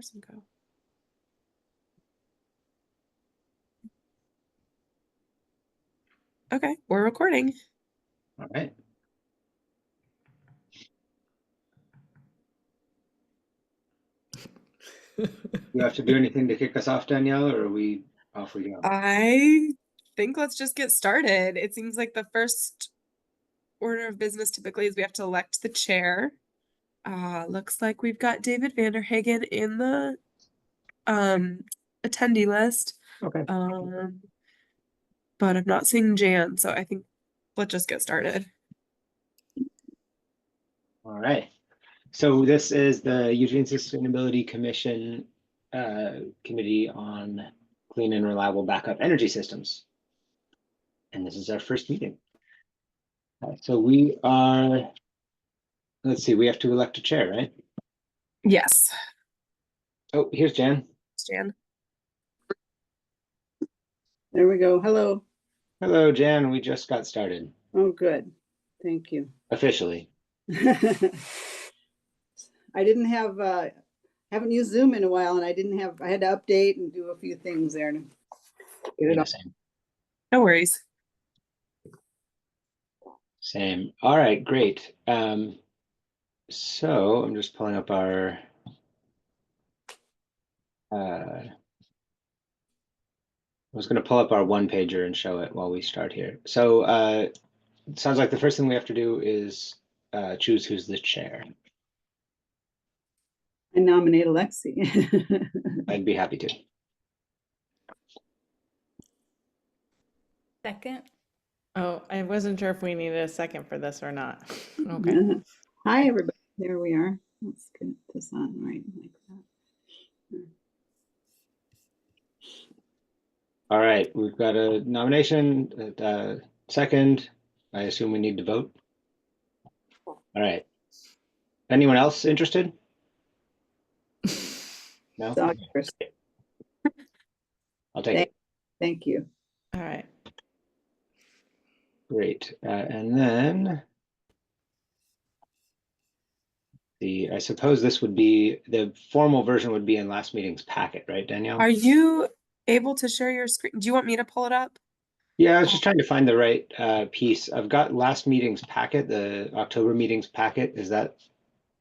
person go? Okay, we're recording. All right. You have to do anything to kick us off, Danielle, or are we off we go? I think let's just get started. It seems like the first order of business typically is we have to elect the chair. Looks like we've got David Vanderhagen in the attendee list. Okay. But I'm not seeing Jan, so I think let's just get started. All right. So this is the Eugene Sustainability Commission Committee on Clean and Reliable Backup Energy Systems. And this is our first meeting. So we are, let's see, we have to elect a chair, right? Yes. Oh, here's Jan. Jan. There we go. Hello. Hello, Jan. We just got started. Oh, good. Thank you. Officially. I didn't have, haven't used Zoom in a while, and I had to update and do a few things there to get it up. Same. No worries. Same. All right, great. So I'm just pulling up our I was going to pull up our one pager and show it while we start here. So it sounds like the first thing we have to do is choose who's the chair. I nominate Alexi. I'd be happy to. Second. Oh, I wasn't sure if we needed a second for this or not. Okay. Hi, everybody. There we are. Let's get this on right like that. All right, we've got a nomination, second. I assume we need to vote. All right. Anyone else interested? No? So, Chris, I'll take it. thank you. All right. Great. And then I suppose this would be, the formal version would be in last meeting's packet, right, Danielle? Are you able to share your screen? Do you want me to pull it up? Yeah, I was just trying to find the right piece. I've got last meeting's packet, the October meeting's packet. Is that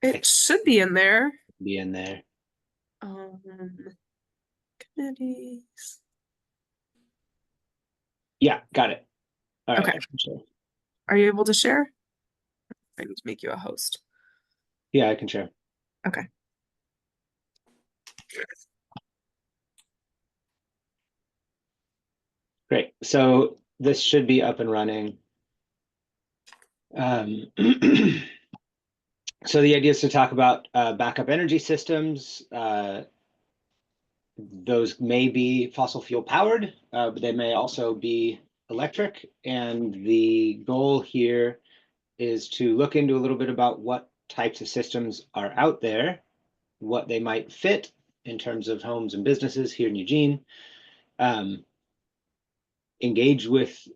It should be in there. be in there? Committees. Yeah, got it. All right. Okay. Sure. Are you able to share? I need to make you a host. Yeah, I can share. Okay. Great. So this should be up and running. So the idea is to talk about backup energy systems. Those may be fossil fuel powered, but they may also be electric. And the goal here is to look into a little bit about what types of systems are out there, what they might fit in terms of homes and businesses here in Eugene, engage with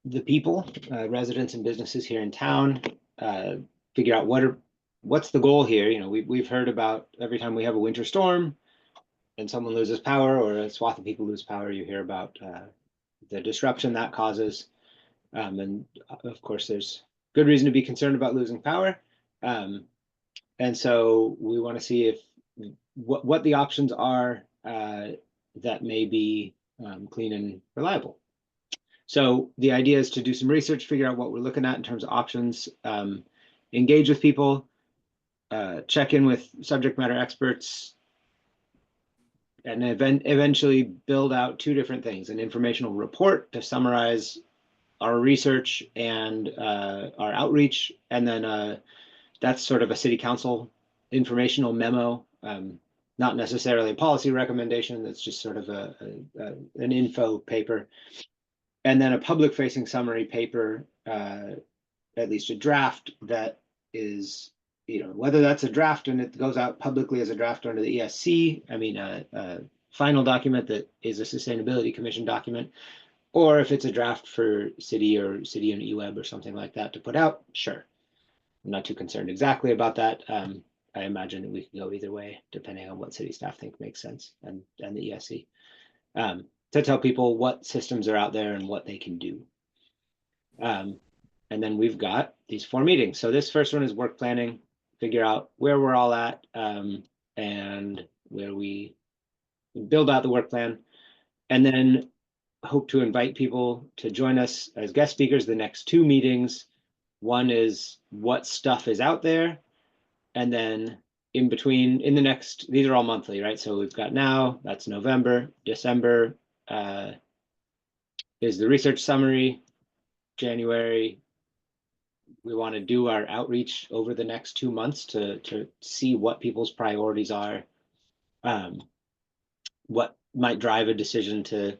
the people, residents and businesses here in town, figure out what's the goal here. You know, we've heard about every time we have a winter storm and someone loses power or a swath of people lose power, you hear about the disruption that causes. And of course, there's good reason to be concerned about losing power. And so we want to see if what the options are that may be clean and reliable. So the idea is to do some research, figure out what we're looking at in terms of options, engage with people, check in with subject matter experts, and eventually build out two different things: an informational report to summarize our research and our outreach, and then that's sort of a city council informational memo, not necessarily a policy recommendation. That's just sort of an info paper, and then a public-facing summary paper, at least a draft that is, you know, whether that's a draft and it goes out publicly as a draft under the ESC, I mean, a final document that is a Sustainability Commission document, or if it's a draft for city or city and eWeb or something like that to put out, sure. I'm not too concerned exactly about that. I imagine that we could go either way, depending on what city staff think makes sense, and the ESC, to tell people what systems are out there and what they can do. And then we've got these 4 meetings. So this first one is work planning, figure out where we're all at, and where we build out the work plan, and then hope to invite people to join us as guest speakers the next 2 meetings. One is what stuff is out there, and then in between, in the next, these are all monthly, right? So we've got now, that's November, December is the research summary, January, we want to do our outreach over the next 2 months to see what people's priorities are, what might drive a decision to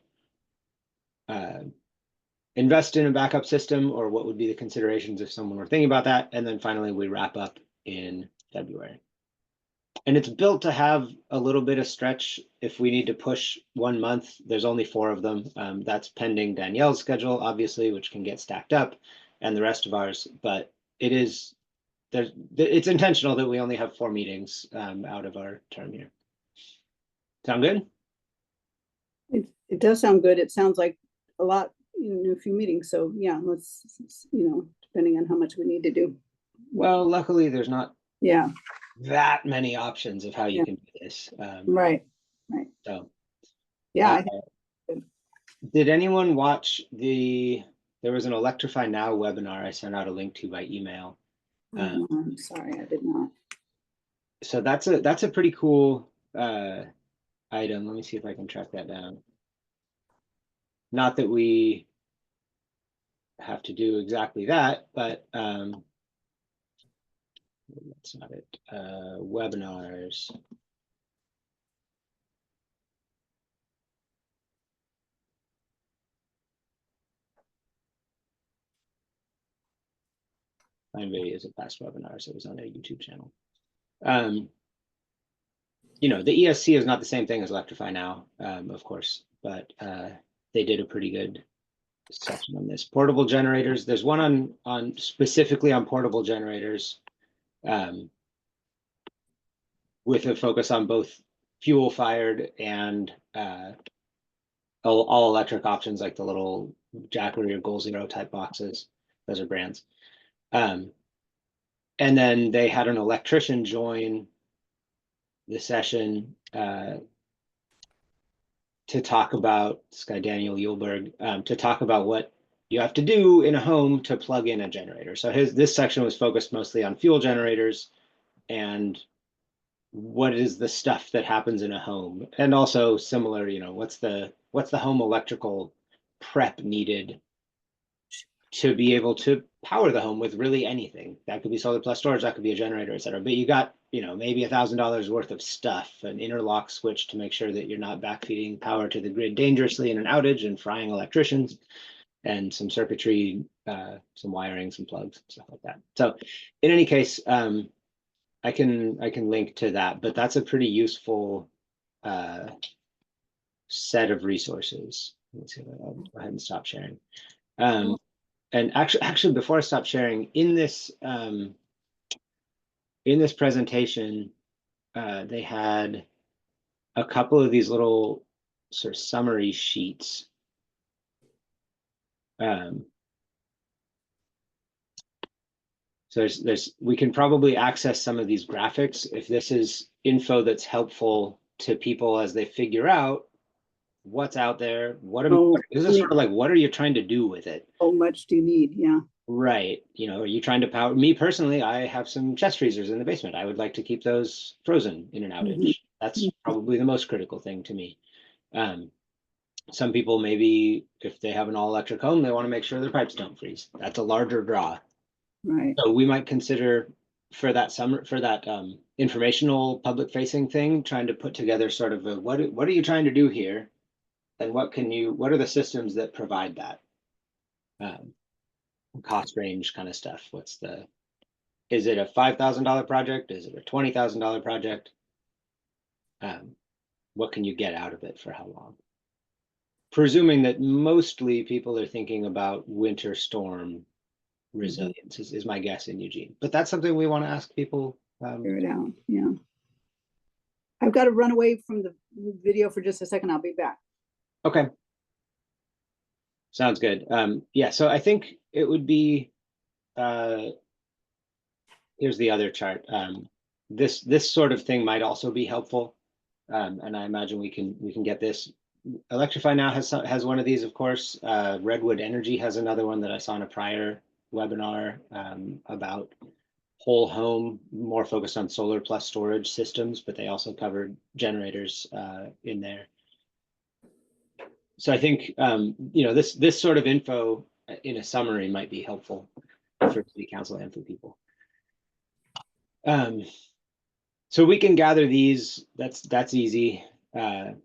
invest in a backup system, or what would be the considerations if someone were thinking about that. And then finally, we wrap up in February. And it's built to have a little bit of stretch if we need to push 1 month. There's only 4 of them. That's pending Danielle's schedule, obviously, which can get stacked up, and the rest of ours. But it is, it's intentional that we only have 4 meetings out of our term here. Sound good? It does sound good. It sounds like a lot in a few meetings. So yeah, let's, depending on how much we need to do. Well, luckily there's not Yeah, that many options of how you Yeah. can do this. right. So Yeah, uh, did anyone watch there was an Electrify Now webinar I sent out a link to by email. I'm sorry, I did not. So that's a pretty cool item. Let me see if I can track that down. Not that we have to do exactly that, but that's not it. Webinars. Find videos of past webinars. It was on a YouTube channel. You know, the ESC is not the same thing as Electrify Now, of course, but they did a pretty good section on this. Portable generators. There's one on specifically on portable generators, with a focus on both fuel fired and all electric options, like the little Jackery or Goal Zero type boxes. Those are brands. And then they had an electrician join the session to talk about, this guy Daniel Yulberg, to talk about what you have to do in a home to plug in a generator. So this section was focused mostly on fuel generators and what is the stuff that happens in a home, and also similar, what's the home electrical prep needed to be able to power the home with really anything. That could be solar plus storage, that could be a generator, et cetera. But you got, maybe $1,000 worth of stuff, an interlock switch to make sure that you're not backfeeding power to the grid dangerously in an outage and frying electricians, and some circuitry, some wiring, some plugs, stuff like that. So in any case, I can link to that, but that's a pretty useful set of resources. Let's see, I'll go ahead and stop sharing. And actually, before I stop sharing, in this presentation, they had a couple of these little sort of summary sheets. So we can probably access some of these graphics if this is info that's helpful to people as they figure out what's out there. This is sort of like, what are you trying to do with it? How much do you need? Yeah. Right. Are you trying to power? Me personally, I have some chest freezers in the basement. I would like to keep those frozen in an outage. That's probably the most critical thing to me. Some people, maybe if they have an all electric home, they want to make sure their pipes don't freeze. That's a larger draw. Right. So we might consider for that informational public facing thing, trying to put together sort of what are you trying to do here? And what are the systems that provide that? Cost range kind of stuff. Is it a $5,000 project? Is it a $20,000 project? What can you get out of it for how long? Presuming that mostly people are thinking about winter storm resilience is my guess in Eugene. But that's something we want to ask people Figure it out, yeah. I've got to run away from the video for just a second. I'll be back. Okay. Sounds good. Yeah, so I think it would be, here's the other chart. This sort of thing might also be helpful. And I imagine we can get this. Electrify Now has one of these, of course. Redwood Energy has another one that I saw in a prior webinar about whole home, more focused on solar plus storage systems, but they also covered generators in there. So I think this sort of info in a summary might be helpful for city council and for people. So we can gather these. That's easy. I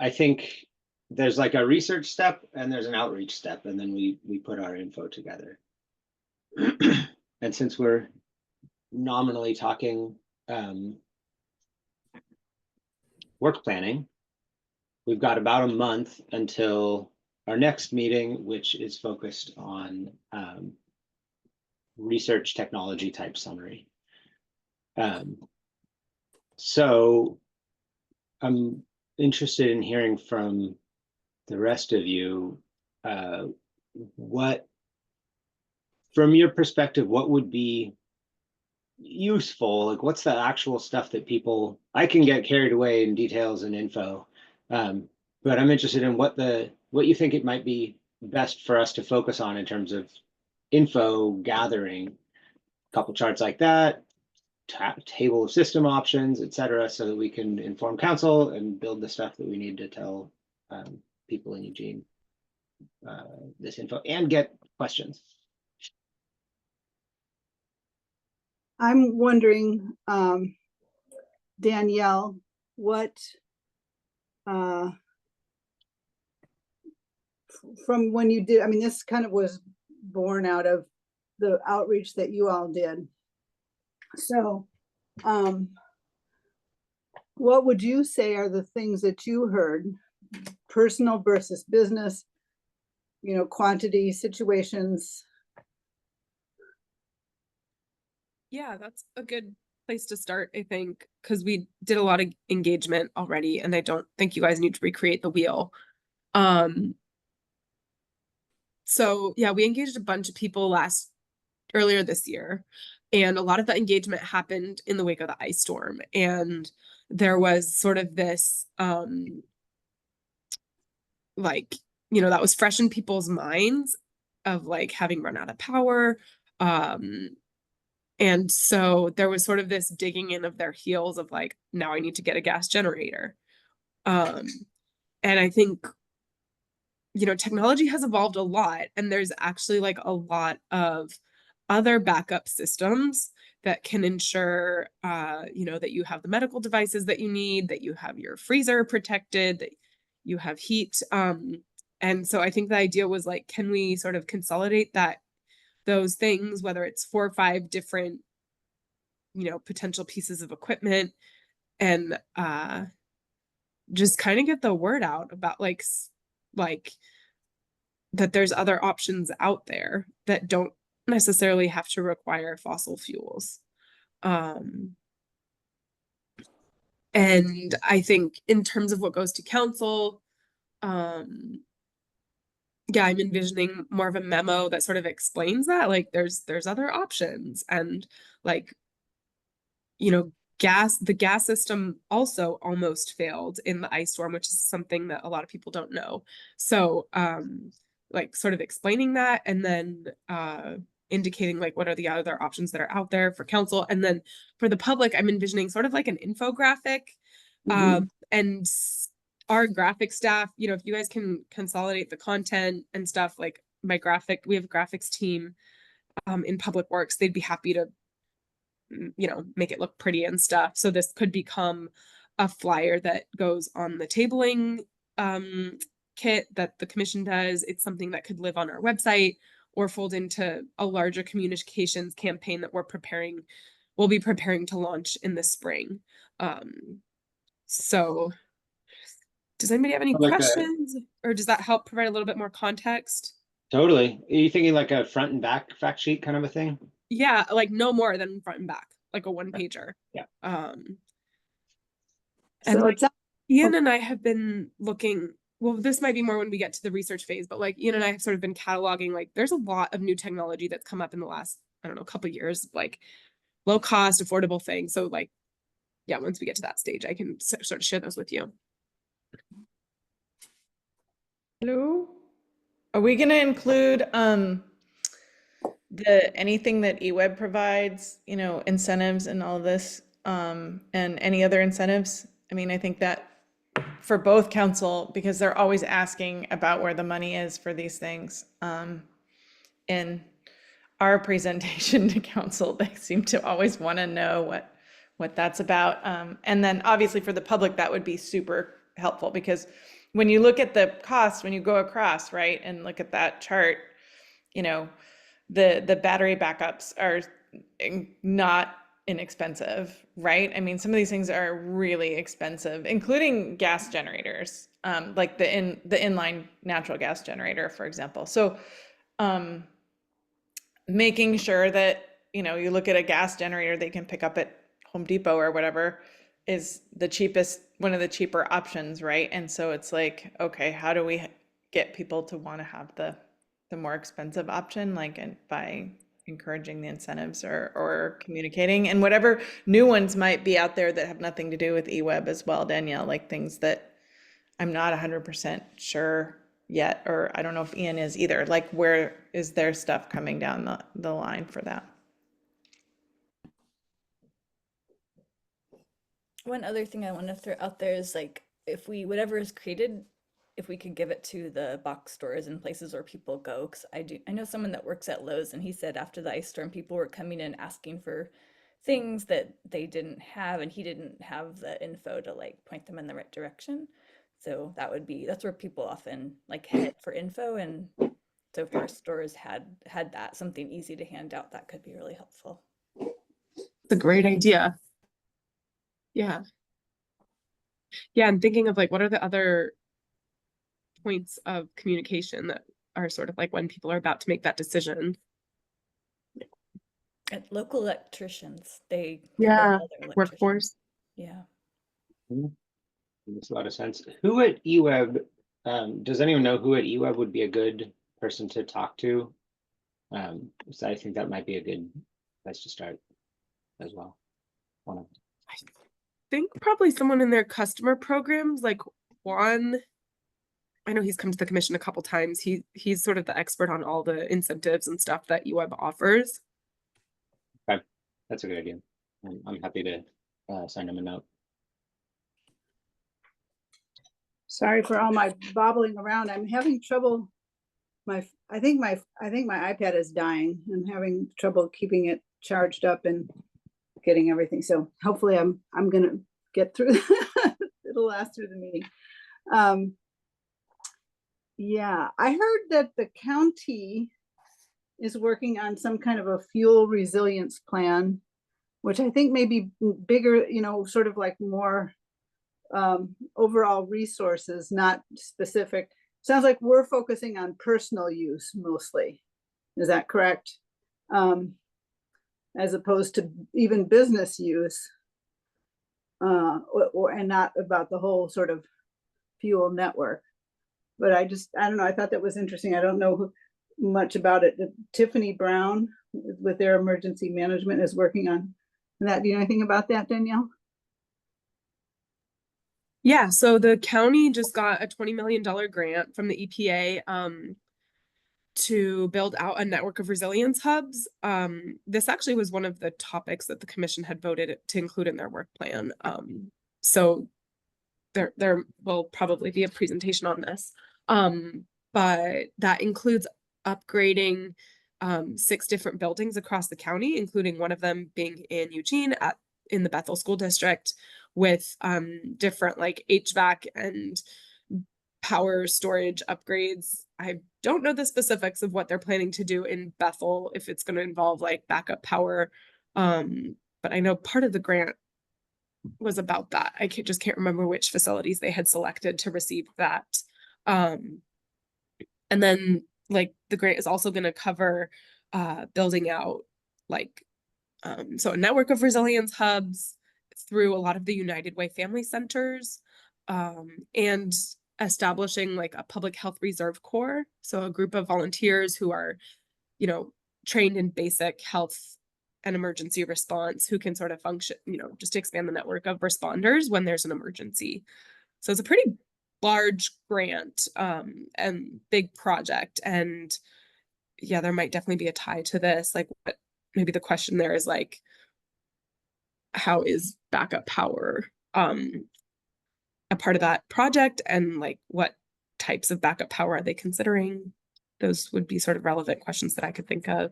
think there's like a research step and there's an outreach step, and then we put our info together. And since we're nominally talking work planning, we've got about a month until our next meeting, which is focused on research technology type summary. So I'm interested in hearing from the rest of you, what, from your perspective, what would be useful? Like, what's the actual stuff that people, I can get carried away in details and info, but I'm interested in what you think it might be best for us to focus on in terms of info gathering, a couple charts like that, table of system options, etc., so that we can inform council and build the stuff that we need to tell people in Eugene this info and get questions. I'm wondering, Danielle, what from when you did, I mean, this kind of was born out of the outreach that you all did. So what would you say are the things that you heard, personal versus business, quantity, situations? Yeah, that's a good place to start, I think, because we did a lot of engagement already, and I don't think you guys need to recreate the wheel. So yeah, we engaged a bunch of people earlier this year, and a lot of the engagement happened in the wake of the ice storm, and there was sort of this like, that was fresh in people's minds of like having run out of power. And so there was sort of this digging in of their heels of like, now I need to get a gas generator. And I think, technology has evolved a lot, and there's actually like a lot of other backup systems that can ensure, that you have the medical devices that you need, that you have your freezer protected, that you have heat. And so I think the idea was like, can we sort of consolidate those things, whether it's 4 or 5 different, potential pieces of equipment, and just kind of get the word out about like that there's other options out there that don't necessarily have to require fossil fuels. And I think in terms of what goes to council, yeah, I'm envisioning more of a memo that sort of explains that, like there's other options, and like, the gas system also almost failed in the ice storm, which is something that a lot of people don't know. So like sort of explaining that, and then indicating like what are the other options that are out there for council, and then for the public, I'm envisioning sort of like an infographic. And our graphic staff, if you guys can consolidate the content and stuff, like we have a graphics team in Public Works, they'd be happy to make it look pretty and stuff. So this could become a flyer that goes on the tabling kit that the commission does. It's something that could live on our website or fold into a larger communications campaign that we'll be preparing to launch in the spring. So does anybody have any questions, or does that help provide a little bit more context? Totally. Are you thinking like a front and back fact sheet kind of a thing? Yeah, like no more than front and back, like a one pager. Yeah. And So like it's, oh, Ian and I have been looking, well, this might be more when we get to the research phase, but like Ian and I have sort of been cataloging, like there's a lot of new technology that's come up in the last, I don't know, couple of years, like low cost, affordable things. So like, yeah, once we get to that stage, I can sort of share those with you. Hello? Are we gonna include the anything that eWeb provides, you know, incentives and all this, and any other incentives? I mean, I think that for both council, because they're always asking about where the money is for these things. In our presentation to council, they seem to always want to know what that's about. And then obviously for the public, that would be super helpful, because when you look at the cost, when you go across, right, and look at that chart, you know, the battery backups are not inexpensive, right? I mean, some of these things are really expensive, including gas generators, like the inline natural gas generator, for example. So making sure that, you know, you look at a gas generator they can pick up at Home Depot or whatever is the cheapest, one of the cheaper options, right? And so it's like, okay, how do we get people to want to have the more expensive option, like, and by encouraging the incentives or communicating, and whatever new ones might be out there that have nothing to do with eWeb as well, Danielle, like things that I'm not 100% sure yet, or I don't know if Ian is either. Like, where is there stuff coming down the line for that? One other thing I want to throw out there is like, if we, whatever is created, if we could give it to the box stores and places where people go. Because I know someone that works at Lowe's, and he said after the ice storm, people were coming in asking for things that they didn't have, and he didn't have the info to like point them in the right direction. So that's where people often like head for info. And so if our stores had that, something easy to hand out, that could be really helpful. It's a great idea. Yeah. Yeah, I'm thinking of like, what are the other points of communication that are sort of like when people are about to make that decision? At local electricians, they Yeah, call their electricians. workforce. Yeah. Makes a lot of sense. Who at eWeb, does anyone know who at eWeb would be a good person to talk to? So I think that might be a good place to start as well. I think probably someone in their customer programs, like Juan. I know he's come to the commission a couple times. He's sort of the expert on all the incentives and stuff that eWeb offers. Okay, that's a good idea. I'm happy to send him a note. sorry for all my bobbling around. I'm having trouble. I think my iPad is dying. I'm having trouble keeping it charged up and getting everything. So hopefully I'm gonna get through. It'll last through the meeting. Yeah, I heard that the county is working on some kind of a fuel resilience plan, which I think may be bigger, you know, sort of like more overall resources, not specific. Sounds like we're focusing on personal use mostly. Is that correct? As opposed to even business use, and not about the whole sort of fuel network. But I don't know, I thought that was interesting. I don't know much about it. Tiffany Brown with their emergency management is working on that. Do you know anything about that, Danielle? Yeah, so the county just got a $20 million grant from the EPA to build out a network of resilience hubs. This actually was one of the topics that the commission had voted to include in their work plan. So there will probably be a presentation on this. But that includes upgrading 6 different buildings across the county, including one of them being in Eugene in the Bethel School District, with different like HVAC and power storage upgrades. I don't know the specifics of what they're planning to do in Bethel, if it's going to involve like backup power. But I know part of the grant was about that. I just can't remember which facilities they had selected to receive that. And then like the grant is also going to cover building out like, so a network of resilience hubs through a lot of the United Way family centers, and establishing like a public health reserve corps. So a group of volunteers who are, you know, trained in basic health and emergency response who can sort of function, you know, just to expand the network of responders when there's an emergency. So it's a pretty large grant, and big project. And yeah, there might definitely be a tie to this. Like, what, maybe the question there is like, how is backup power a part of that project, and like what types of backup power are they considering? Those would be sort of relevant questions that I could think of.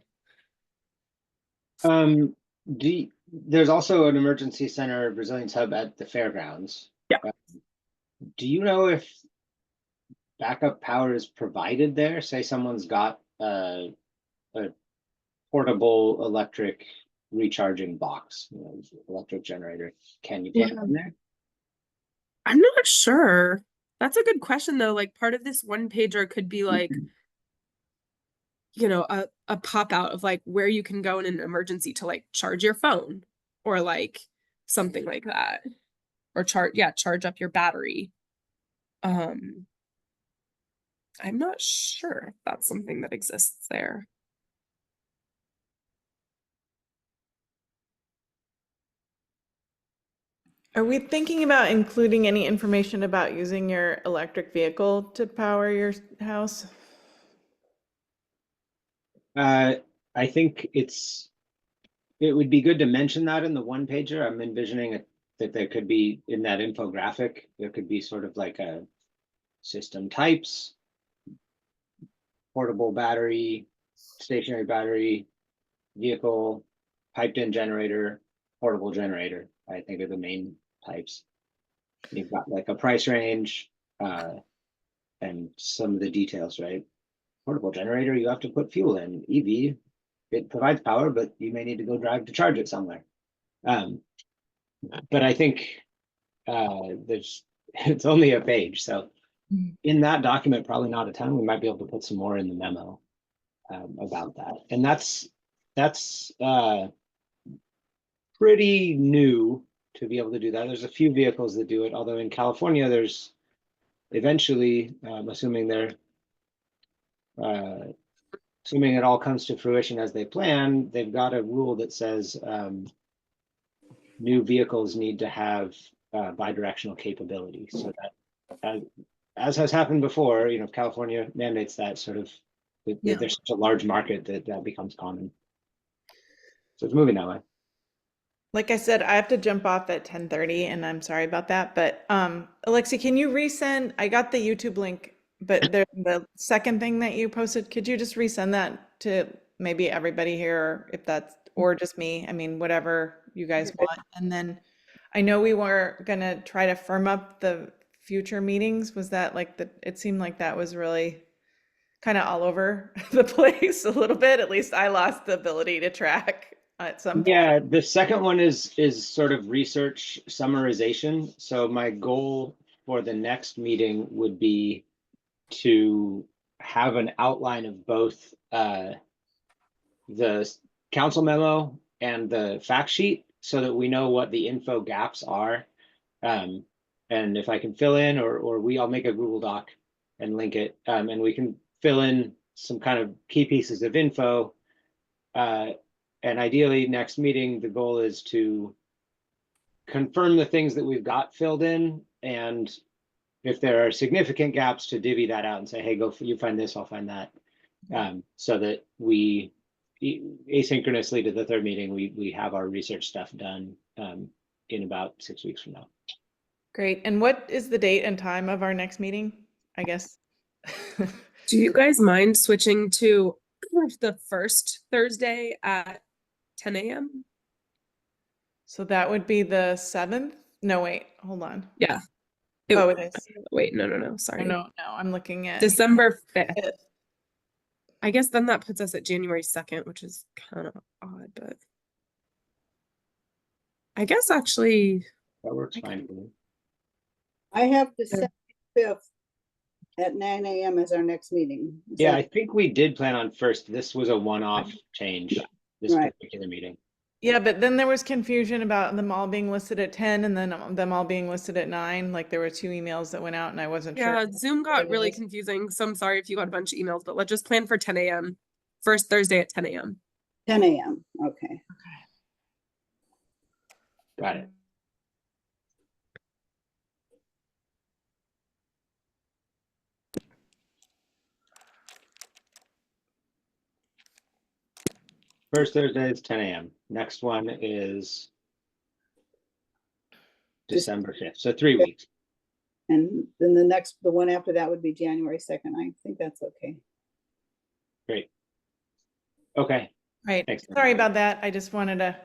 There's also an emergency center resilience hub at the fairgrounds. Yeah. Do you know if backup power is provided there? Say someone's got a portable electric recharging box, you know, electric generator. Can you plug it in there? I'm not sure. That's a good question though. Like, part of this one pager could be like, you know, a pop out of like where you can go in an emergency to like charge your phone, or like something like that, or charge up your battery. I'm not sure if that's something that exists there. Are we thinking about including any information about using your electric vehicle to power your house? I think it would be good to mention that in the one pager. I'm envisioning that there could be, in that infographic, there could be sort of like a system types, portable battery, stationary battery, vehicle, piped in generator, portable generator, I think are the main types. You've got like a price range, and some of the details, right? Portable generator, you have to put fuel in. EV, it provides power, but you may need to go drive to charge it somewhere. But I think it's only a page, so in that document, probably not a ton. We might be able to put some more in the memo about that, and that's pretty new to be able to do that. There's a few vehicles that do it, although in California, there's eventually, assuming it all comes to fruition as they plan, they've got a rule that says new vehicles need to have bidirectional capability, so that as has happened before, you know, California mandates that sort of, there's such a large market that becomes common. So it's moving that way. Like I said, I have to jump off at 10:30 and I'm sorry about that. But Alexi, can you resend? I got the YouTube link, but the second thing that you posted, could you just resend that to maybe everybody here, if that's, or just me? I mean, whatever you guys want. And then I know we were gonna try to firm up the future meetings. Was that like it seemed like that was really kind of all over the place a little bit. At least I lost the ability to track at some point. Yeah, the second one is sort of research summarization. So my goal for the next meeting would be to have an outline of both the council memo and the fact sheet, so that we know what the info gaps are. And if I can fill in, or we all make a Google Doc and link it, and we can fill in some kind of key pieces of info. And ideally, next meeting, the goal is to confirm the things that we've got filled in, and if there are significant gaps, to divvy that out and say, hey, you find this, I'll find that. So that we, asynchronously to the third meeting, we have our research stuff done in about 6 weeks from now. Great. And what is the date and time of our next meeting, I guess? Do you guys mind switching to the first Thursday at 10 a.m.? So that would be the 7th? No, wait, hold on. Yeah. Oh, it is. Wait, no, sorry. No, I'm looking at December 5th. 5th. I guess then that puts us at January 2nd, which is kind of odd, but I guess actually That works fine for me. I have December 5th at 9 a.m. as our next meeting. Yeah, I think we did plan on first. This was a one-off change. this Right. particular meeting. Yeah, but then there was confusion about them all being listed at 10 and then them all being listed at 9. Like there were 2 emails that went out and I wasn't sure. Yeah, Zoom got it really is. confusing, so I'm sorry if you got a bunch of emails, but let's just plan for 10 a.m. First Thursday at 10 a.m. 10 a.m. Okay. Got it. First Thursday is 10 a.m. Next one is December 5th. So 3 weeks. And then the one after that would be January 2nd. I think that's okay. Great. Okay. Right. Thanks. Sorry about that. I just wanted to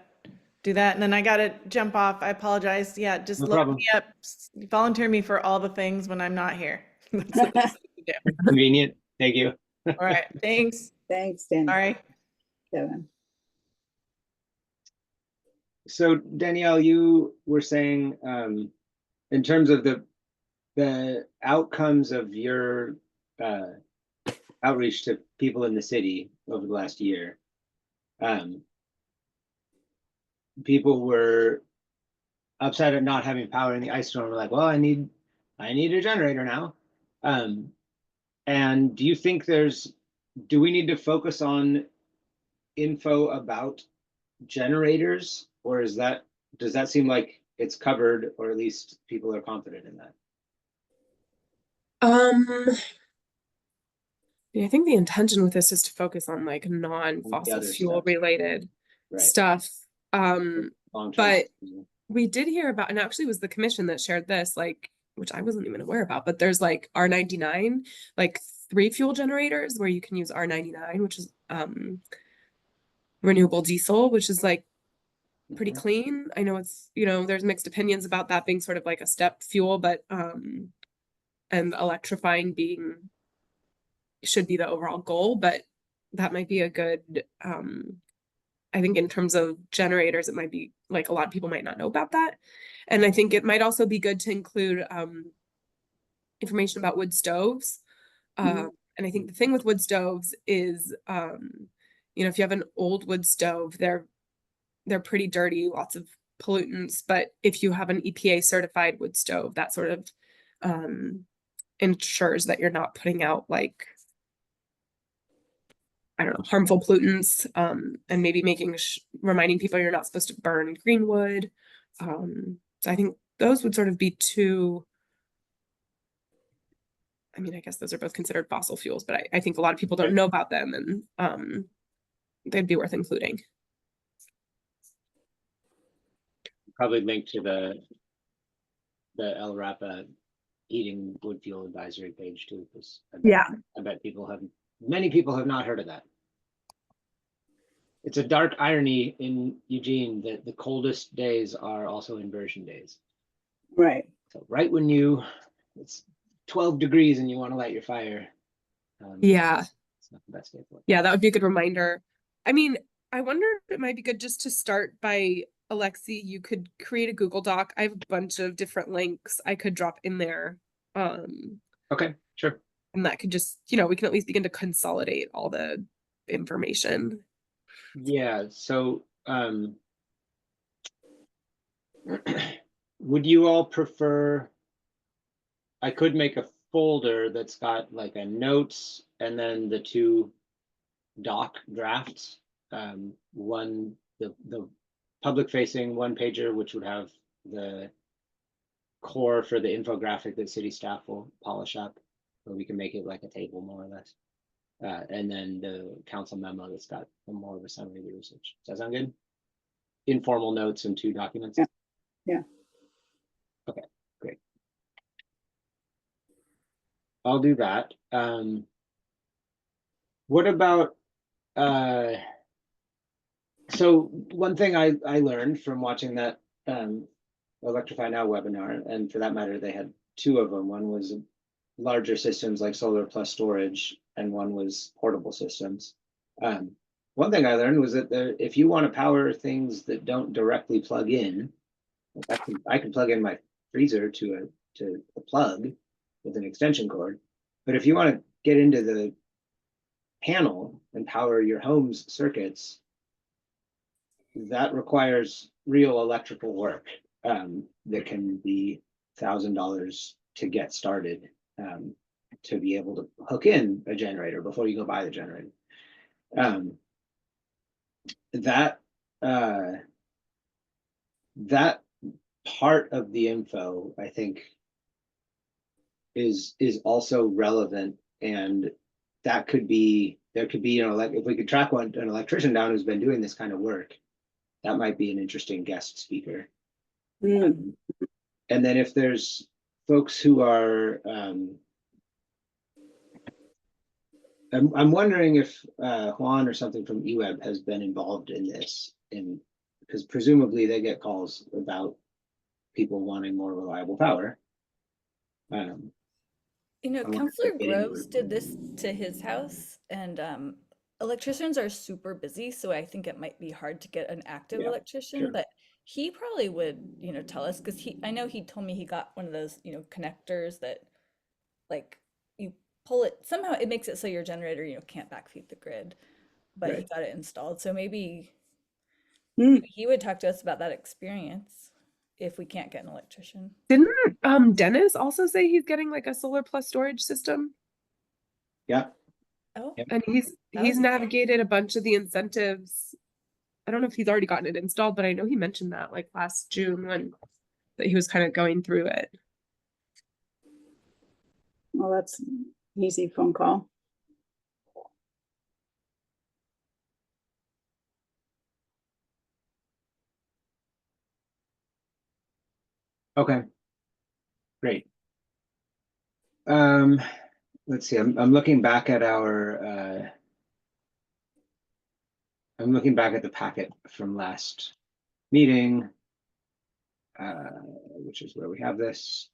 do that. And then I got to jump off. I apologize. Yeah, just No load problem. me up. Volunteer me for all the things when I'm not here. That's the best thing to do. Convenient. Thank you. All right. Thanks. Thanks, Dan. Sorry. Kevin. So Danielle, you were saying in terms of the outcomes of your outreach to people in the city over the last year, people were upset at not having power in the ice storm. Were like, well, I need a generator now. And do you think do we need to focus on info about generators, or does that seem like it's covered, or at least people are confident in that? Yeah, I think the intention with this is to focus on like The non-fossil other fuel stuff. related Right. stuff. Long-term. But we did hear about, and actually it was the commission that shared this, like, which I wasn't even aware about, but there's like R99, like 3 fuel generators where you can use R99, which is renewable diesel, which is like pretty Mhm. clean. I know it's, there's mixed opinions about that being sort of like a step fuel, but and electrifying should be the overall goal, but that might be a good I think in terms of generators, it might be like a lot of people might not know about that. And I think it might also be good to include information about wood stoves. Mhm. And I think the thing with wood stoves is, if you have an old wood stove, they're pretty dirty, lots of pollutants. But if you have an EPA certified wood stove, that sort of ensures that you're not putting out like, I don't know, harmful pollutants, and maybe reminding people you're not supposed to burn green wood. So I think those would sort of be two. I mean, I guess those are both considered fossil fuels, but I think a lot of people don't know about them, and they'd be worth including. Probably linked to the LRAPA heating wood fuel advisory page too, because I bet many people have not heard of that. It's a dark irony in Eugene that the coldest days are also inversion days. Right. So right when it's 12 degrees and you want to light your fire. Yeah. It's not the best day for it. Yeah, that would be a good reminder. I mean, I wonder if it might be good just to start by, Alexi, you could create a Google Doc. I have a bunch of different links I could drop in there. Okay, sure. And that could just, we can at least begin to consolidate all the information. Yeah, so would you all prefer, I could make a folder that's got like a notes and then the 2 doc drafts. One, the public facing 1-pager, which would have the core for the infographic that city staff will polish up, so we can make it like a table more or less. And then the council memo that's got more of a summary of the research. Does that sound good? Informal notes and 2 documents. Yeah. Okay, great. I'll do that. What about so one thing I learned from watching that Electrify Now webinar, and for that matter, they had 2 of them. One was larger systems like solar plus storage, and one was portable systems. One thing I learned was that if you want to power things that don't directly plug in, I can plug in my freezer to a plug with an extension cord. But if you want to get into the panel and power your home's circuits, that requires real electrical work that can be $1,000 to get started, to be able to hook in a generator before you go buy the generator. That that part of the info, I think, is also relevant, and that could be, there could be, you know, like if we could track an electrician down who's been doing this kind of work, that might be an interesting guest speaker. And then if there's folks who are, I'm wondering if Juan or something from eWeb has been involved in this, because presumably they get calls about people wanting more reliable power. You know, I wonder if Counselor they're getting Groves did this to his house, and electricians are super busy, so I think it might be hard to get an active Yeah, electrician, sure. but he probably would, you know, tell us, because I know he told me he got one of those, you know, connectors that like you pull it, somehow it makes it so your generator, you know, can't backfeed the grid, but he Right. got it installed. So maybe Mm. he would talk to us about that experience if we can't get an electrician. Didn't Dennis also say he's getting like a solar plus storage system? Yeah. Oh, Yep. And That would he's be cool. navigated a bunch of the incentives. I don't know if he's already gotten it installed, but I know he mentioned that like last June when that he was kind of going through it. Well, that's an easy phone call. Okay. Great. Let's see. I'm looking back at our. I'm looking back at the packet from last meeting, which is where we have this,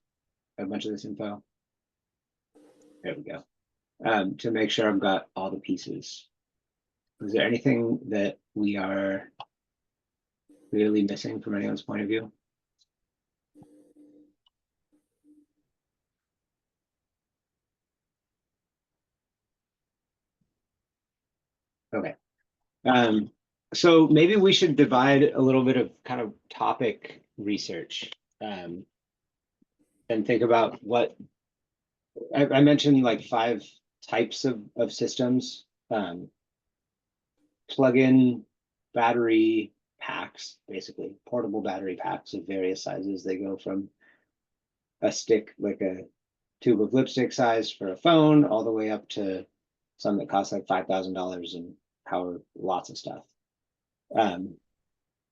a bunch of this info. There we go. To make sure I've got all the pieces. Is there anything that we are clearly missing from anyone's point of view? Okay. So maybe we should divide a little bit of kind of topic research, and think about what I mentioned, like 5 types of systems. Plug-in battery packs, basically portable battery packs of various sizes. They go from a stick, like a tube of lipstick size for a phone, all the way up to some that cost like $5,000 and power lots of stuff.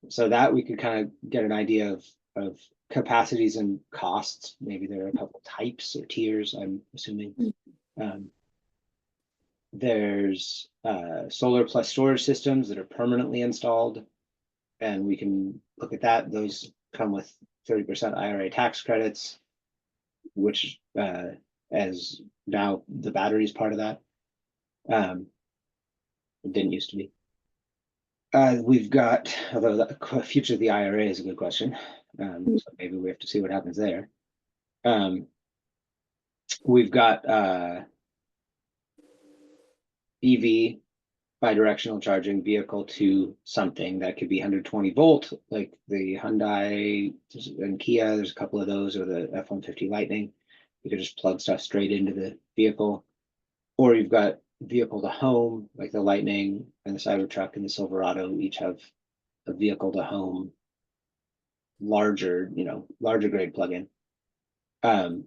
So that we could kind of get an idea of capacities and costs. Maybe there are a couple types or tiers, I'm assuming. There's solar plus storage systems that are permanently installed, and we can look at that. Those come with 30% IRA tax credits, which as now the battery is part of that. It didn't used to be. We've got, although the future of the IRA is a good question, so maybe we have to see what happens there. We've got EV, bidirectional charging vehicle to something that could be 120 volt, like the Hyundai and Kia. There's a couple of those, or the F-150 Lightning. You could just plug stuff straight into the vehicle. Or you've got vehicle to home, like the Lightning and the Cybertruck and the Silverado each have a vehicle to home, larger grade plug-in. And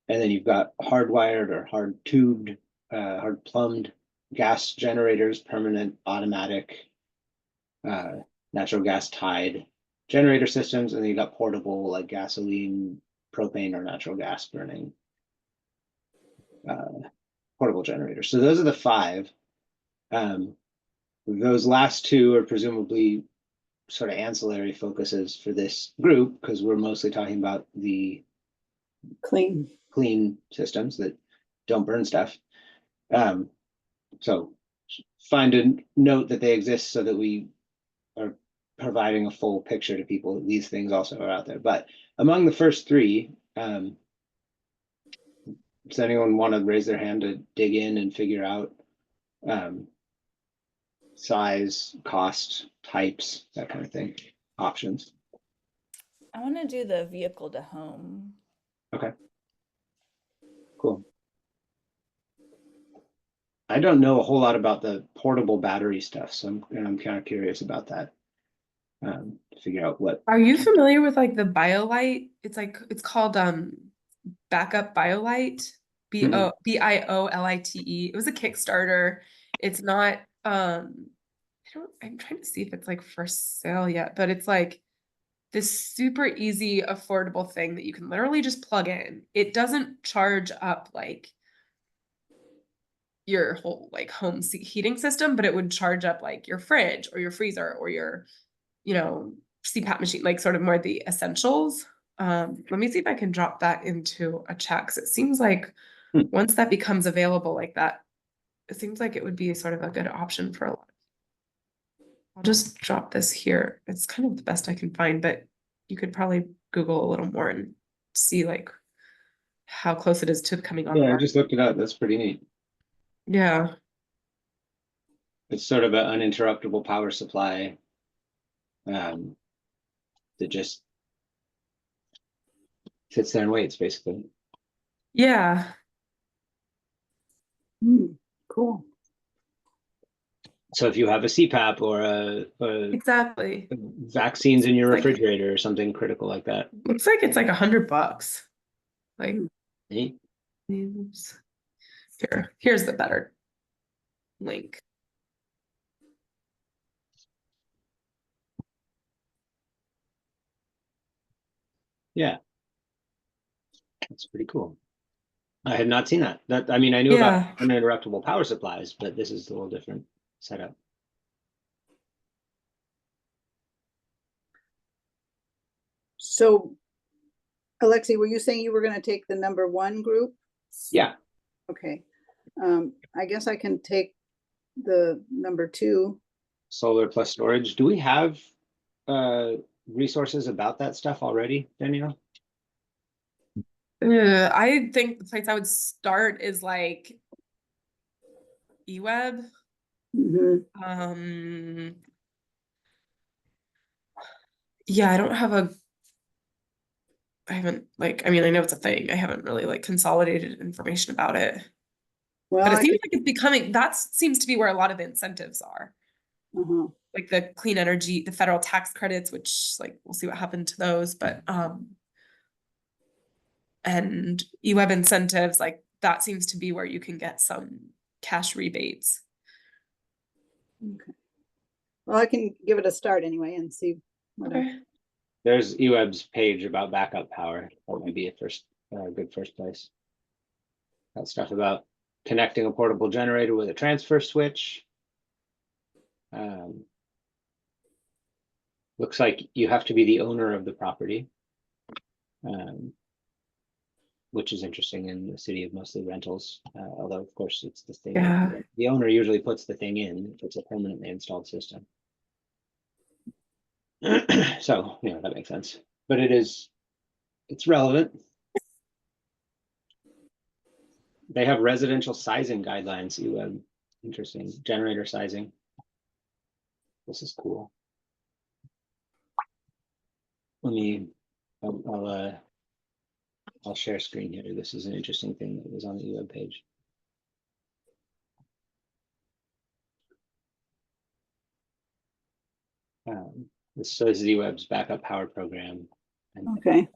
then you've got hardwired or hard tubed, hard plumbed gas generators, permanent automatic, natural gas tied generator systems, and then you got portable, like gasoline, propane, or natural gas burning portable generators. So those are the 5. Those last 2 are presumably sort of ancillary focuses for this group, because we're mostly talking about the clean systems that don't burn stuff. So find a note that they exist so that we are providing a full picture to people. These things also are out there. But among the first 3, does anyone want to raise their hand to dig in and figure out size, cost, types, that kind of thing, options. I want to do the vehicle to home. Okay. Cool. I don't know a whole lot about the portable battery stuff, so I'm kind of curious about that. To figure out what. Are you familiar with like the BioLite? It's called Backup BioLite. BIOLITE. It was a Kickstarter. It's not I'm trying to see if it's like for sale yet, but it's like this super easy, affordable thing that you can literally just plug in. It doesn't charge up like your whole like home heating system, but it would charge up like your fridge or your freezer or your, CPAP machine, like sort of more the essentials. Let me see if I can drop that into a chat, because it seems like Hmm. once that becomes available like that, it seems like it would be sort of a good option for a lot. I'll just drop this here. It's kind of the best I can find, but you could probably Google a little more and see like how close it is to coming on the Yeah, I market. just looked it up. That's pretty neat. Yeah. It's sort of an uninterruptible power supply that just sits there and waits, basically. Yeah. Cool. So if you have a CPAP or a Exactly. vaccines in your Like- refrigerator or something critical like that. Looks like it's like $100. Like, Neat. here's the better link. Yeah. That's pretty cool. I had not seen that. I mean, I knew Yeah. about uninterruptible power supplies, but this is a little different setup. So, Alexi, were you saying you were going to take the number 1 group? Yeah. Okay. I guess I can take the number 2. Solar plus storage. Do we have resources about that stuff already, Danielle? I think the place I would start is like eWeb. Yeah, I haven't like, I mean, I know it's a thing. I haven't really like consolidated information about it. Well, But it I seems could, like it's becoming, that seems to be where a lot of the incentives are. uh-huh. Like the clean energy, the federal tax credits, which like we'll see what happened to those, but and eWeb incentives, like that seems to be where you can get some cash rebates. Okay. Well, I can give it a start anyway and see what I, Okay. There's eWeb's page about backup power. That might be a good first place. That stuff about connecting a portable generator with a transfer switch. Looks like you have to be the owner of the property, which is interesting in the city of mostly rentals. Although, of course, it's the thing. Yeah. The owner usually puts the thing in if it's a permanently installed system. So, that makes sense. But it's relevant. They have residential sizing guidelines, eWeb. Interesting. Generator sizing. This is cool. I'll share screen here. This is an interesting thing that was on the eWeb page. This is eWeb's backup power program. And okay.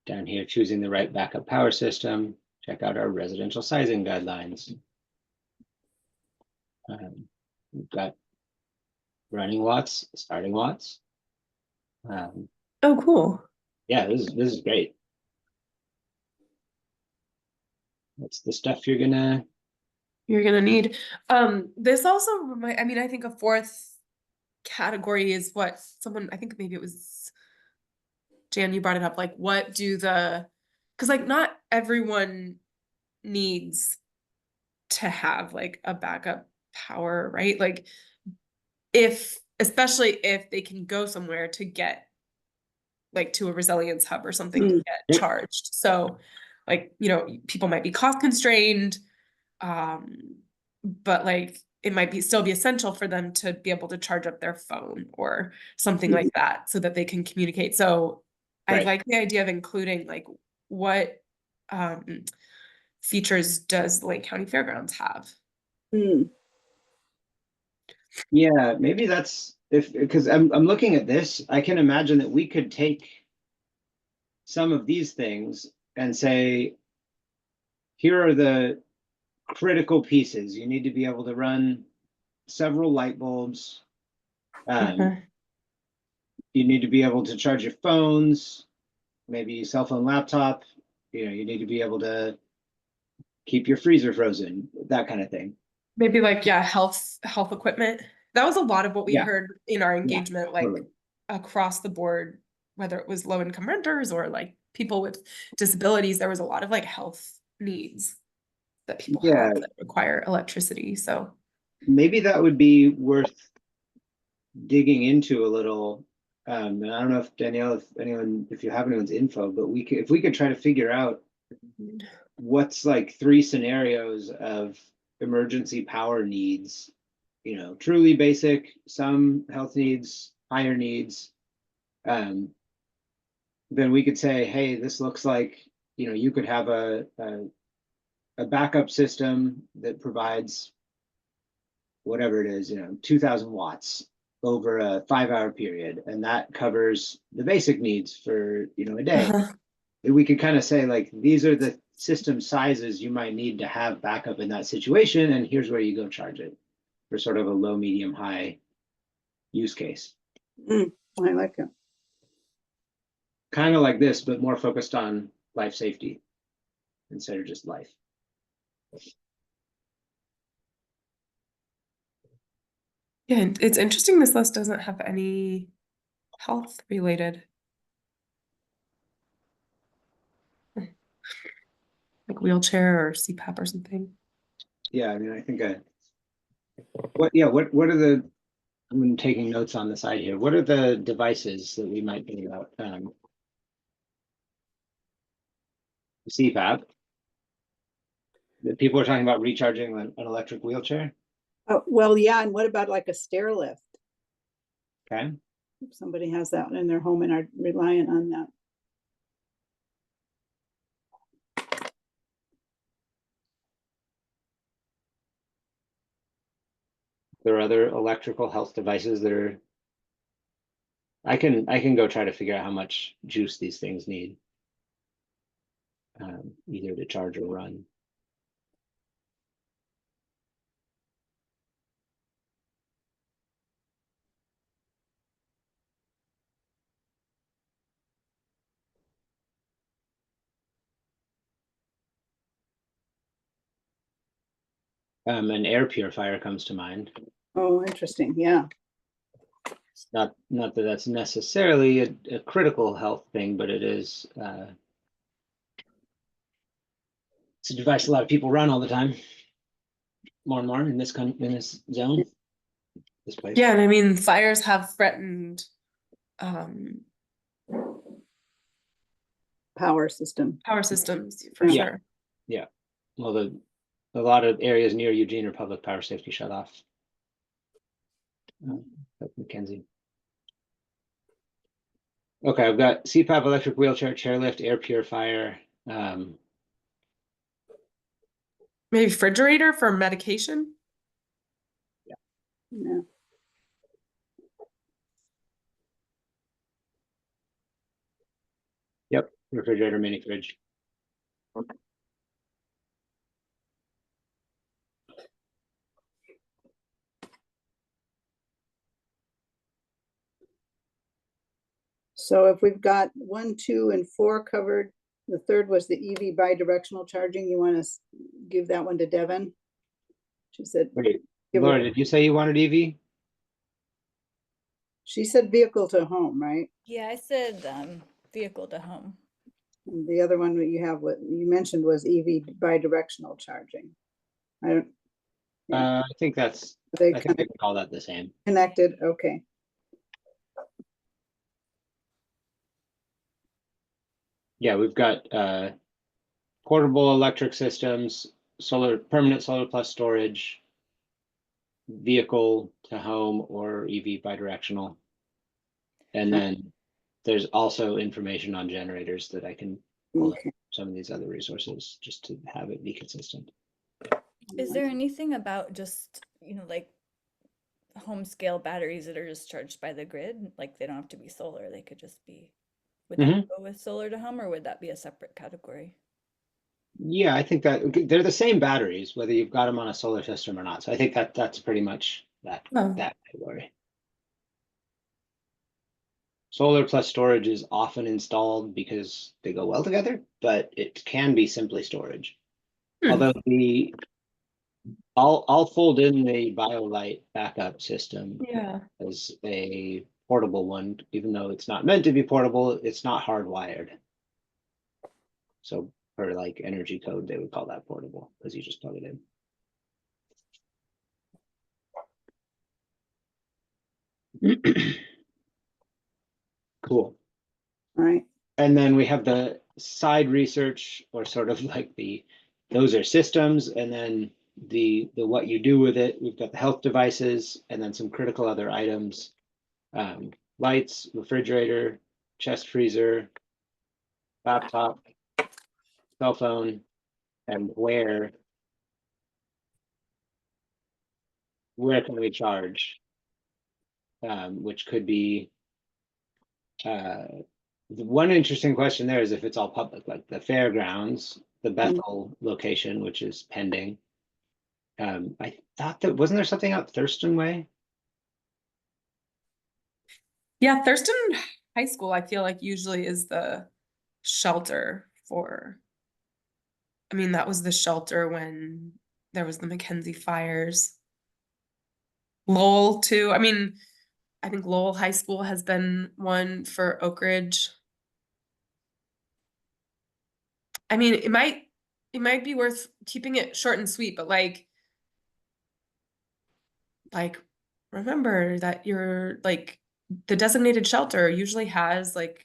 Down here, choosing the right backup power system. Check out our residential sizing guidelines. We've got running watts, starting watts. Oh, cool. Yeah, this is great. That's the stuff you're gonna need. This also I mean, I think a fourth category is what someone, I think maybe it was Jan, you brought it up, like what do because like not everyone needs to have like a backup power, right? Like especially if they can go somewhere to get like to a resilience hub or something to get charged. So like, people might be cost constrained. but like it might be still be essential for them to be able to charge up their phone or something like that so that they can communicate. So I Right. like the idea of including like what features does Lake County Fairgrounds have? Hmm. Yeah, maybe that's because I'm looking at this, I can imagine that we could take some of these things and say, here are the critical pieces. You need to be able to run several light bulbs. You need to be able to charge your phones, maybe cell phone, laptop. You need to be able to keep your freezer frozen, that kind of thing. Maybe like, yeah, health equipment. That was a lot of what we Yeah, heard in our yeah, engagement, like totally. across the board, whether it was low income renters or like people with disabilities, there was a lot of like health needs that people Yeah, have that require electricity. So maybe that would be worth digging into a little. And I don't know if Danielle, if you have anyone's info, but if we could try to figure out what's like 3 scenarios of emergency power needs, truly basic, some health needs, higher needs, then we could say, hey, this looks like, you could have a backup system that provides whatever it is, 2000 watts over a 5-hour period. And that covers the basic needs for, a day. We could kind of say, like, these are the system sizes you might need to have backup in that situation. And here's where you go charge it for sort of a low, medium, high use case. I like it. Kind of like this, but more focused on life safety instead of just life. yeah, and it's interesting this list doesn't have any health related. Like wheelchair or CPAP or something. Yeah, I mean, I think what are the, I'm taking notes on the side here. What are the devices that we might think about? CPAP. That people are talking about recharging an electric wheelchair. Oh, well, yeah, and what about like a stair lift? Okay. If somebody has that in their home and are reliant on that. There are other electrical health devices that are. I can go try to figure out how much juice these things need, either to charge or run. An air purifier comes to mind. Oh, interesting. Yeah. It's not that that's necessarily a critical health thing, but it is. It's a device a lot of people run all the time, more and more in this zone, this place. Yeah, and I mean fires have threatened Power system. power systems for Yeah. sure. Yeah. Well, a lot of areas near Eugene are public power safety shut off. Mackenzie. Okay, I've got CPAP, electric wheelchair, chairlift, air purifier. Maybe refrigerator for medication. Yeah. Yep, refrigerator, mini fridge. So if we've got 1, 2, and 4 covered, the third was the EV bidirectional charging. You want to give that one to Devin? She said, Wait, give Laura, her, did you say you wanted EV? she said vehicle to home, right? Yeah, I said vehicle to home. And the other one that you have, what you mentioned was EV bidirectional charging. I don't, Yeah. I think that's. they I think kind we of can call that the same. connected. Okay. Yeah, we've got portable electric systems, permanent solar plus storage, vehicle to home or EV bidirectional. And then there's also information on generators that I can pull up Okay. some of these other resources just to have it be consistent. Is there anything about just, like home scale batteries that are just charged by the grid? Like they don't have to be solar, they could just be, would that Mhm. go with solar to home or would that be a separate category? Yeah, I think that they're the same batteries, whether you've got them on a solar system or not. So I think that that's pretty much that Oh. that category. Solar plus storage is often installed because they go well together, but it can be simply storage. Although I'll fold in the BioLite backup system Yeah. as a portable one, even though it's not meant to be portable, it's not hardwired. So for like energy code, they would call that portable because you just plug it in. Cool. All right. And then we have the side research, or sort of like those are systems, and then the what you do with it. We've got the health devices, and then some critical other items, lights, refrigerator, chest freezer, laptop, cell phone, and where can we charge, which could be the one interesting question there is if it's all public, like the fairgrounds, the Bethel location, which is pending. I thought that wasn't there something out Thurston Way? Yeah, Thurston High School, I feel like usually is the shelter for, I mean, that was the shelter when there was the Mackenzie fires. Lowell too. I mean, I think Lowell High School has been one for Oak Ridge. I mean, it might be worth keeping it short and sweet, but like remember that you're like the designated shelter usually has like,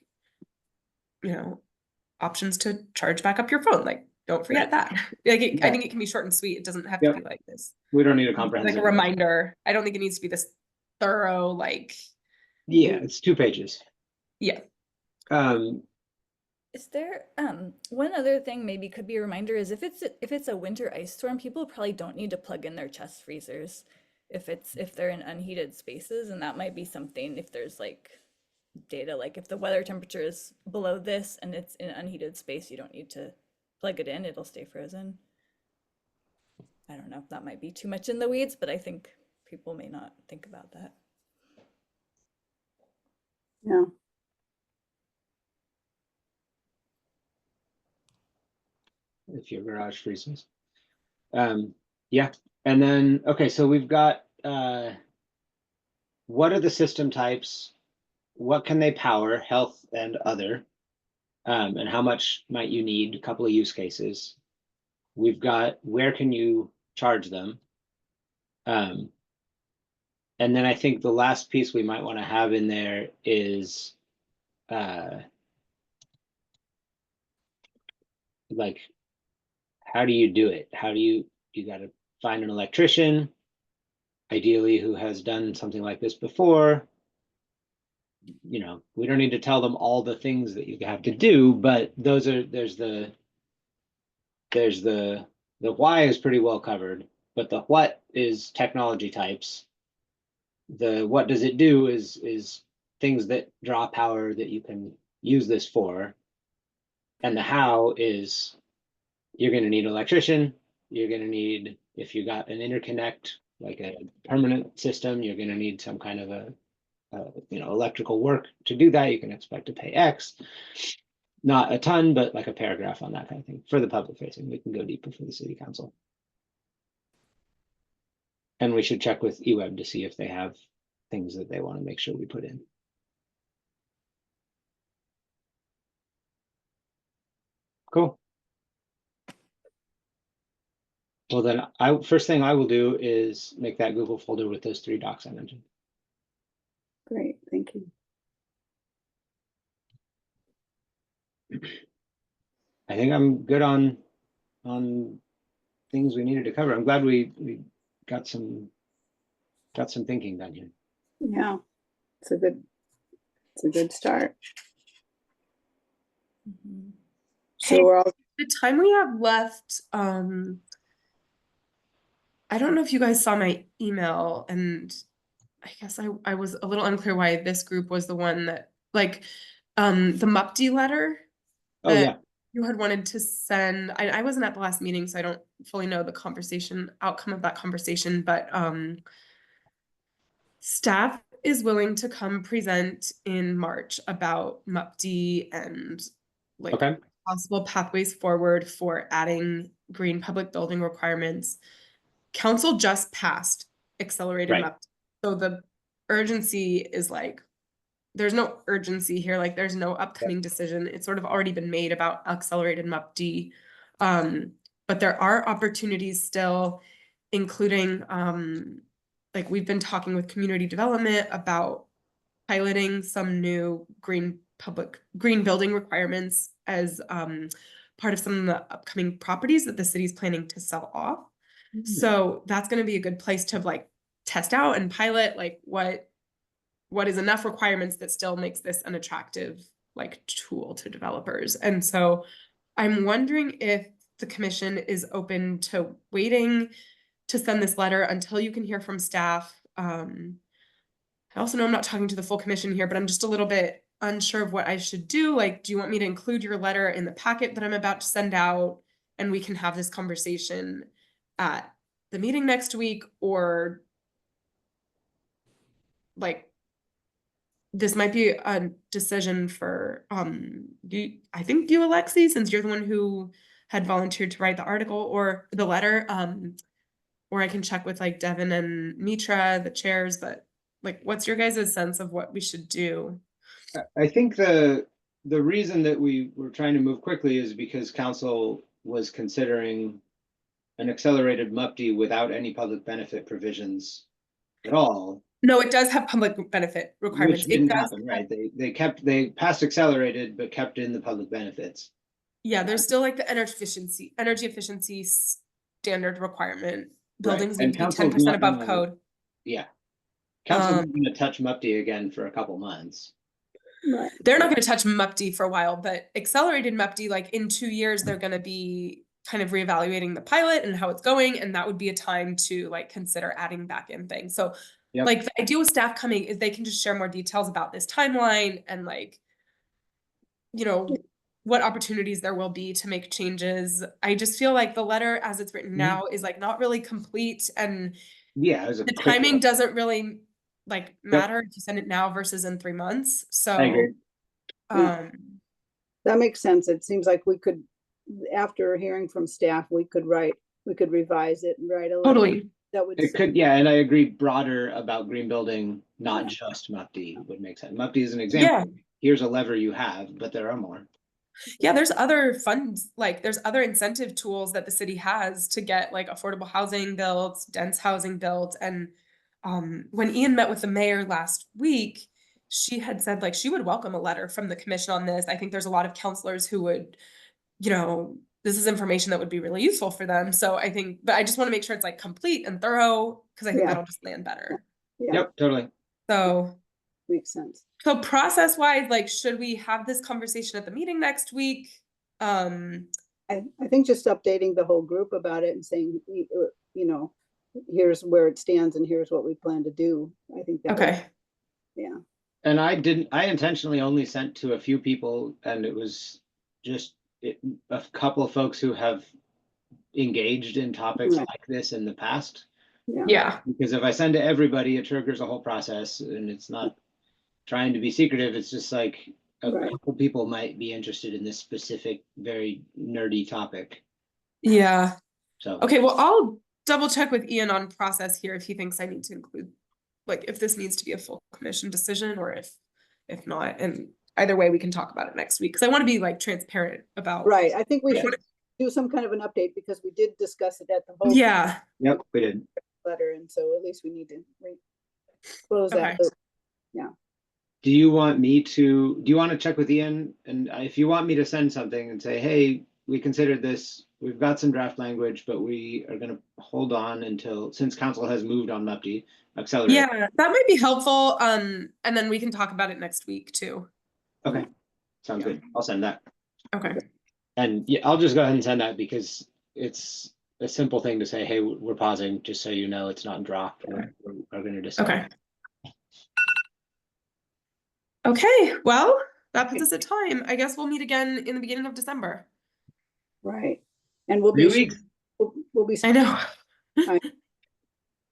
options to charge back up your phone. Like, don't forget that. Like, I think it can be short and sweet. It doesn't have to be like this. We don't need a Like a comprehensive. reminder. I don't think it needs to be this thorough, like, Yeah, it's 2 pages. yeah. Is there one other thing maybe could be a reminder is if it's a winter ice storm, people probably don't need to plug in their chest freezers if they're in unheated spaces, and that might be something if there's like data like if the weather temperature is below this and it's in an unheated space, you don't need to plug it in, it'll stay frozen. I don't know if that might be too much in the weeds, but I think people may not think about that. Yeah. If your garage freezes. Yeah, and then okay, so we've got what are the system types? What can they power, health and other? And how much might you need? A couple of use cases. We've got where can you charge them? And then I think the last piece we might want to have in there is like, how do you do it? How do you got to find an electrician, ideally who has done something like this before. We don't need to tell them all the things that you have to do, but there's the why is pretty well covered, but the what is technology types. The what does it do is things that draw power that you can use this for. And the how is you're going to need an electrician. You're going to need, if you got an interconnect, like a permanent system, you're going to need some kind of a electrical work to do that. You can expect to pay X, not a ton, but like a paragraph on that kind of thing for the public facing. We can go deeper for the city council. And we should check with eWeb to see if they have things that they want to make sure we put in. Cool. Well, then first thing I will do is make that Google folder with those 3 docs I mentioned. Great, thank you. I think I'm good on things we needed to cover. I'm glad we got some got some thinking done here. Yeah, it's a good start. Mhm. So Hey, we're all, the time we have left, I don't know if you guys saw my email, and I guess I was a little unclear why this group was the one that, like, the MUPD letter Oh, that yeah. you had wanted to send. I wasn't at the last meeting, so I don't fully know the outcome of that conversation, but staff is willing to come present in March about MUPD and like Okay. possible pathways forward for adding green public building requirements. Council just passed accelerated Right. MUPD. So the urgency is like, there's no urgency here. Like there's no upcoming decision. It's sort of already been made about accelerated MUPD. But there are opportunities still, including like we've been talking with community development about piloting some new green building requirements as part of some of the upcoming properties that the city's planning to sell off. So that's going to be a good place to like test out and pilot like what is enough requirements that still makes this an attractive like tool to developers. And so I'm wondering if the commission is open to waiting to send this letter until you can hear from staff. I also know I'm not talking to the full commission here, but I'm just a little bit unsure of what I should do. Like, do you want me to include your letter in the packet that I'm about to send out and we can have this conversation at the meeting next week? Or like, this might be a decision for I think you, Alexi, since you're the one who had volunteered to write the article or the letter. Or I can check with like Devin and Mitra, the chairs, but like what's your guys' sense of what we should do? I think the reason that we were trying to move quickly is because council was considering an accelerated MUPD without any public benefit provisions at all, No, it does have public benefit which requirements. It didn't does happen, right? They passed accelerated, but kept in the public benefits. Yeah, there's still like the energy efficiency standard requirement. Buildings Right. need And to be council's 10% not above gonna, code. yeah. Council's Um, not gonna touch MUPD again for a couple months. right, they're not going to touch MUPD for a while, but accelerated MUPD, like in 2 years, they're going to be kind of reevaluating the pilot and how it's going, and that would be a time to like consider adding back in things. So, Yep. like the idea with staff coming is they can just share more details about this timeline and like, you know, what opportunities there will be to make changes. I just feel like the letter as it's written now is like not really complete, and Yeah, it was a the quick timing one. doesn't really like Yep. matter if you send it now versus in 3 months. I agree. So, Yeah. That makes sense. It seems like we could, after hearing from staff, we could revise it and write a letter totally. that would It say, could, yeah, and I agree broader about green building, not just MUPD would make sense. MUPD is an example. Here's a lever you have, but there are more. Yeah, there's other funds, like there's other incentive tools that the city has to get like affordable housing built, dense housing built. And when Ian met with the mayor last week, she had said like she would welcome a letter from the commission on this. I think there's a lot of counselors who would, you know, this is information that would be really useful for them. So I think, but I just want to make sure it's like complete and thorough because I think Yeah. that'll just land better. yeah, Yep, totally. So makes sense. so process wise, like, should we have this conversation at the meeting next week? I think just updating the whole group about it and saying, you know, here's where it stands and here's what we plan to do. I think that Okay. yeah. And I intentionally only sent to a few people, and it was just a couple of folks who have engaged in topics Right. like this in the past. Yeah. Because if I send to everybody, it triggers a whole process, and it's not trying to be secretive. It's just like a Right. couple people might be interested in this specific, very nerdy topic. Yeah. So Okay, well, I'll double check with Ian on process here if he thinks I need to include, like, if this needs to be a full commission decision or if not. And either way, we can talk about it next week because I want to be like transparent about. Right. I think we Yeah. should do some kind of an update because we did discuss it at the whole Yeah. yep, we did. letter, and so at least we need to close Okay. that. Do you want to check with Ian? And if you want me to send something and say, hey, we considered this, we've got some draft language, but we are gonna hold on until, since council has moved on MUPD, accelerate. Yeah, that might be helpful. And then we can talk about it next week too. Okay, sounds Yeah. good. I'll send that. Okay. And yeah, I'll just go ahead and send that because it's a simple thing to say, hey, we're pausing, just so you know it's not dropped. We're gonna discuss. Okay. Okay, well, that puts us at time. I guess we'll meet again in the beginning of December. Right. And we'll 3 be, weeks. we'll be, I know.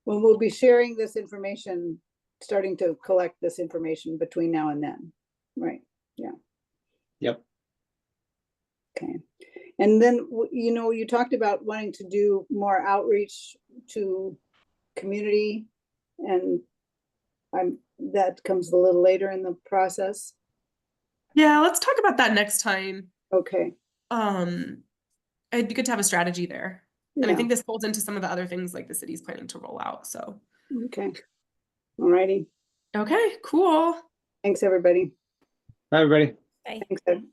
well, we'll be sharing this information, starting to collect this information between now and then. Right. Yep. Okay. And then, you know, you talked about wanting to do more outreach to community, and that comes a little later in the process. Yeah, let's talk about that next time. Okay. It'd be good to have a strategy there. And I Yeah. think this folds into some of the other things like the city's planning to roll out. So, Okay. All righty. okay, cool. Thanks, everybody. Bye, everybody. Bye. Thanks, Ed.